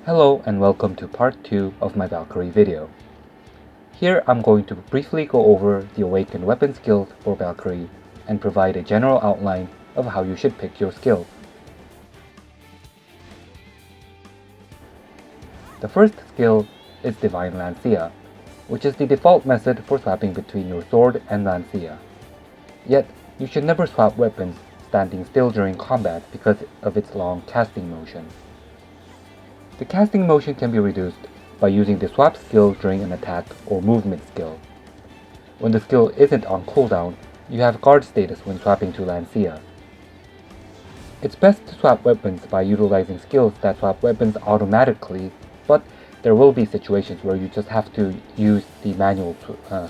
Hello and welcome to part 2 of my Valkyrie video. Here I'm going to briefly go over the awakened weapon skills for Valkyrie and provide a general outline of how you should pick your skills. The first skill is Divine Lancia, which is the default method for swapping between your sword and Lancia. Yet, you should never swap weapons standing still during combat because of its long casting motion. The casting motion can be reduced by using the swap skill during an attack or movement skill. When the skill isn't on cooldown, you have guard status when swapping to Lancia. It's best to swap weapons by utilizing skills that swap weapons automatically, but there will be situations where you just have to use the manual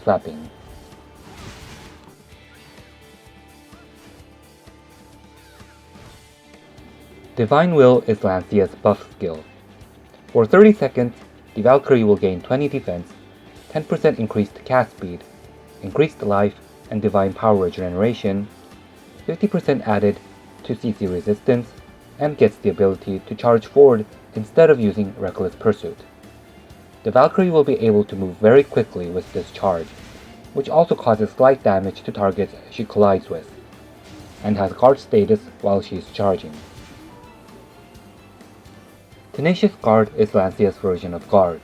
swapping. Divine Will is Lancia's buff skill. For 30 seconds, the Valkyrie will gain 20 defense, 10% increased cast speed, increased life and divine power regeneration, 50% added to CC resistance, and gets the ability to charge forward instead of using Reckless Pursuit. The Valkyrie will be able to move very quickly with this charge, which also causes slight damage to targets she collides with, and has guard status while she is charging. Tenacious Guard is Lancia's version of Guard,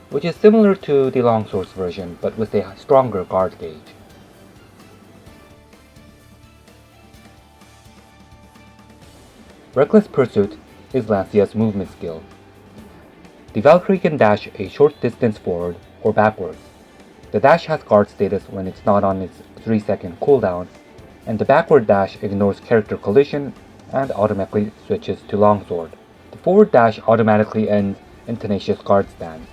which is similar to the Longsword's version but with a stronger guard gauge. Reckless Pursuit is Lancia's movement skill. The Valkyrie can dash a short distance forward or backwards. The dash has guard status when it's not on its 3-second cooldown, and the backward dash ignores character collision and automatically switches to Longsword. The forward dash automatically ends in Tenacious Guard stance.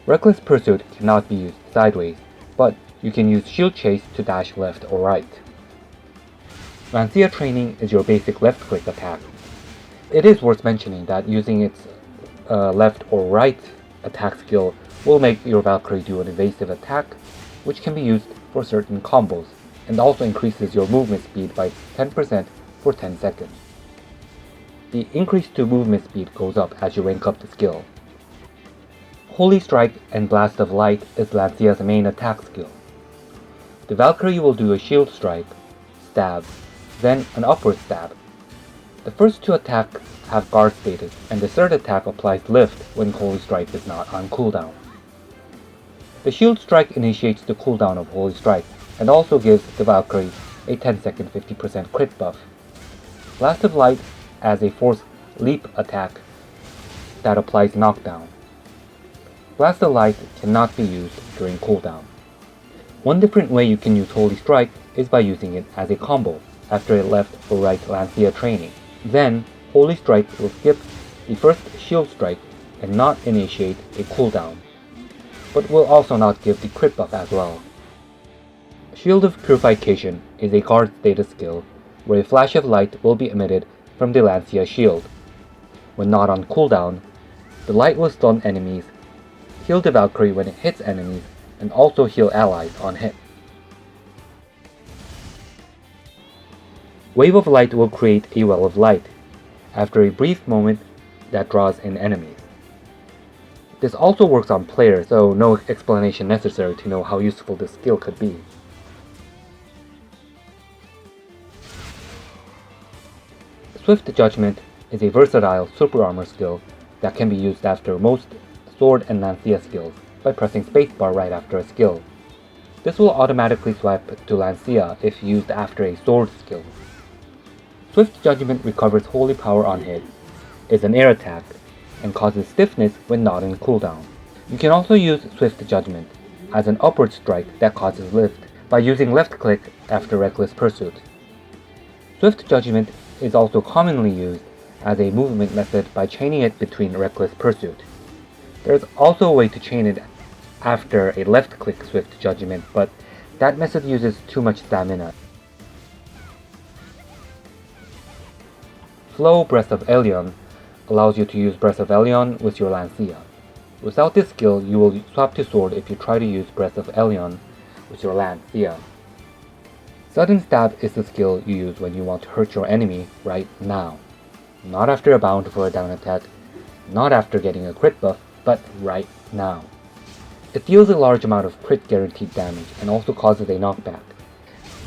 Reckless Pursuit cannot be used sideways, but you can use Shield Chase to dash left or right. Lancia Training is your basic left-click attack. It is worth mentioning that using its left or right attack skill will make your Valkyrie do an evasive attack, which can be used for certain combos, and also increases your movement speed by 10% for 10 seconds. The increase to movement speed goes up as you rank up the skill. Holy Strike and Blast of Light is Lancia's main attack skill. The Valkyrie will do a shield strike, stab, then an upward stab. The first two attacks have guard status, and the third attack applies lift when Holy Strike is not on cooldown. The shield strike initiates the cooldown of Holy Strike, and also gives the Valkyrie a 10-second 50% crit buff. Blast of Light as a force leap attack that applies knockdown. Blast of Light cannot be used during cooldown. One different way you can use Holy Strike is by using it as a combo after a left or right Lancia training. Then, Holy Strike will skip the first shield strike and not initiate a cooldown, but will also not give the crit buff as well. Shield of Purification is a guard status skill where a flash of light will be emitted from the Lancia shield. When not on cooldown, the light will stun enemies, heal the Valkyrie when it hits enemies, and also heal allies on hit. Wave of Light will create a well of light after a brief moment that draws in enemies. This also works on players, so no explanation necessary to know how useful this skill could be. Swift Judgment is a versatile super armor skill that can be used after most sword and Lancia skills by pressing spacebar right after a skill. This will automatically swap to Lancia if used after a sword skill. Swift Judgment recovers holy power on hit, is an air attack, and causes stiffness when not in cooldown. You can also use Swift Judgment as an upward strike that causes lift by using left click after Reckless Pursuit. Swift Judgment is also commonly used as a movement method by chaining it between Reckless Pursuit. There is also a way to chain it after a left-click Swift Judgment, but that method uses too much stamina. Flow Breath of Elion allows you to use Breath of Elion with your Lancia. Without this skill, you will swap to sword if you try to use Breath of Elion with your Lancia. Sudden Stab is the skill you use when you want to hurt your enemy right now, not after a bound for a down attack, not after getting a crit buff, but right now. It deals a large amount of crit guaranteed damage and also causes a knockback.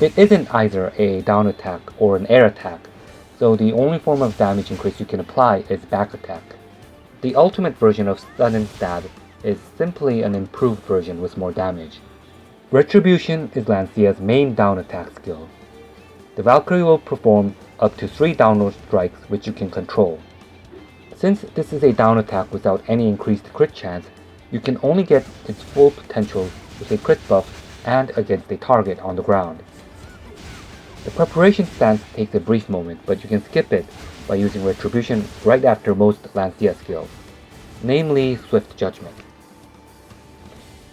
It isn't either a down attack or an air attack, so the only form of damage increase you can apply is back attack. The ultimate version of stun and stab is simply an improved version with more damage. Retribution is Lancia's main down attack skill. The Valkyrie will perform up to 3 downward strikes which you can control. Since this is a down attack without any increased crit chance, you can only get its full potential with a crit buff and against a target on the ground. The preparation stance takes a brief moment, but you can skip it by using Retribution right after most Lancia skills, namely Swift Judgment.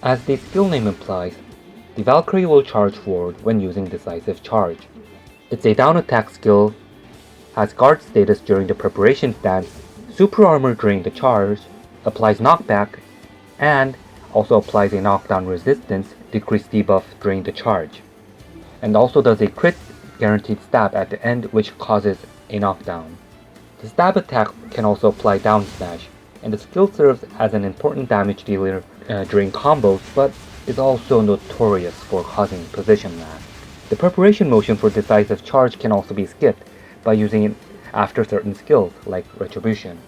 As the skill name implies, the Valkyrie will charge forward when using Decisive Charge. It's a down attack skill, has guard status during the preparation stance, super armor during the charge, applies knockback, and also applies a knockdown resistance decreased debuff during the charge, and also does a crit guaranteed stab at the end which causes a knockdown. The stab attack can also apply down smash, and the skill serves as an important damage dealer during combos, but is also notorious for causing position lag. The preparation motion for Decisive Charge can also be skipped by using it after certain skills, like Retribution.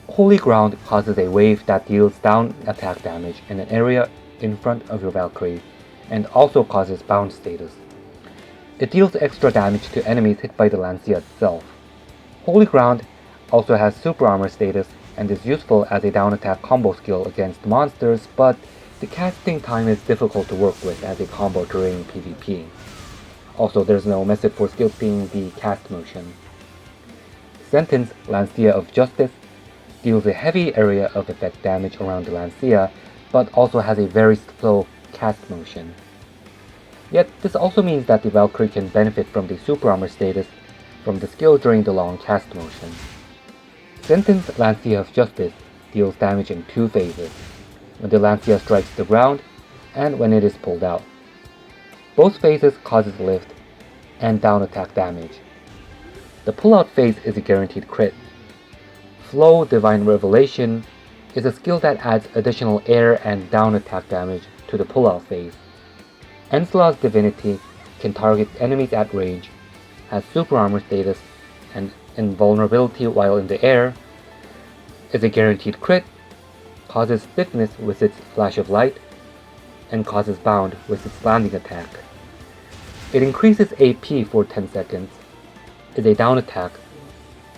Holy Ground causes a wave that deals down attack damage in an area in front of your Valkyrie, and also causes bound status. It deals extra damage to enemies hit by the Lancia itself. Holy Ground also has super armor status and is useful as a down attack combo skill against monsters, but the casting time is difficult to work with as a combo during PvP. Also, there's no method for skipping the cast motion. Sentence Lancia of Justice deals a heavy area of effect damage around the Lancia, but also has a very slow cast motion. Yet, this also means that the Valkyrie can benefit from the super armor status from the skill during the long cast motion. Sentence Lancia of Justice deals damage in 2 phases, when the Lancia strikes the ground and when it is pulled out. Both phases causes lift and down attack damage. The pull-out phase is a guaranteed crit. Flow Divine Revelation is a skill that adds additional air and down attack damage to the pull-out phase. Ensla's Divinity can target enemies at range, has super armor status, and invulnerability while in the air, is a guaranteed crit, causes stiffness with its Flash of Light, and causes bound with its landing attack. It increases AP for 10 seconds, is a down attack,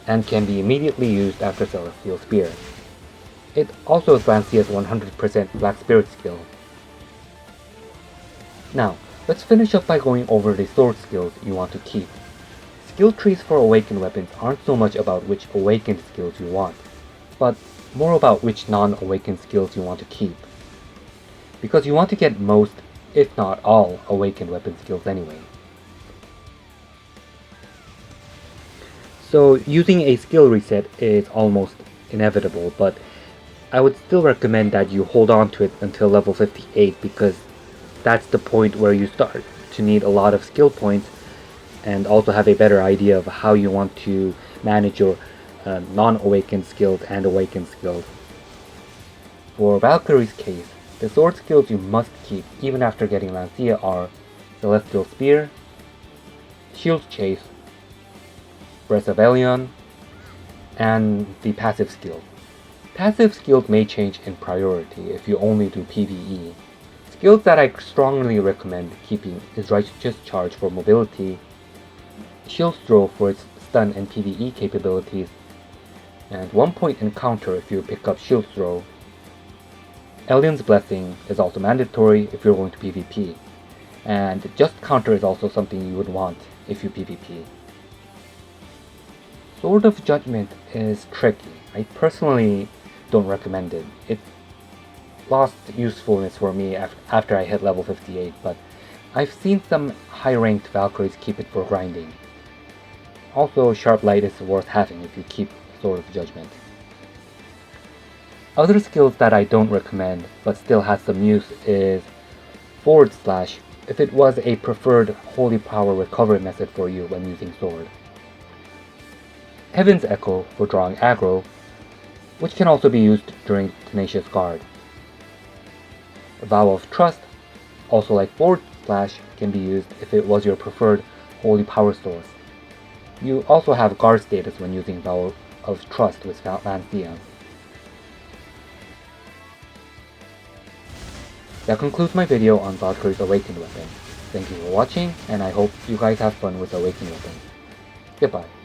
and can be immediately used after Celestial Spear. It also is Lancia's 100% Black Spirit skill. Now, let's finish up by going over the sword skills you want to keep. Skill trees for awakened weapons aren't so much about which awakened skills you want, but more about which non-awakened skills you want to keep. Because you want to get most, if not all, awakened weapon skills anyway. So using a skill reset is almost inevitable, but I would still recommend that you hold on to it until level 58, because that's the point where you start to need a lot of skill points and also have a better idea of how you want to manage your non-awakened skills and awakened skills. For Valkyrie's case, the sword skills you must keep even after getting Lancia are Celestial Spear, Shield Chase, Breath of Elion, and the passive skill. Passive skills may change in priority if you only do PvE. Skills that I strongly recommend keeping is Righteous Charge for mobility, Shield Throw for its stun and PvE capabilities, and 1-point encounter if you pick up Shield Throw. Elion's Blessing is also mandatory if you're going to PvP, and Just Counter is also something you would want if you PvP. Sword of Judgment is tricky. I personally don't recommend it. It lost usefulness for me after I hit level 58, but I've seen some high-ranked Valkyries keep it for grinding. Also, Sharp Light is worth having if you keep Sword of Judgment. Other skills that I don't recommend but still has some use is Forward Slash if it was a preferred holy power recovery method for you when using sword. Heaven's Echo for drawing aggro, which can also be used during Tenacious Guard. Vow of Trust, also like Forward Slash, can be used if it was your preferred holy power source. You also have guard status when using Vow of Trust with Lancia. That concludes my video on Valkyrie's Awakened weapon. Thank you for watching, and I hope you guys have fun with Awakened weapons. Goodbye.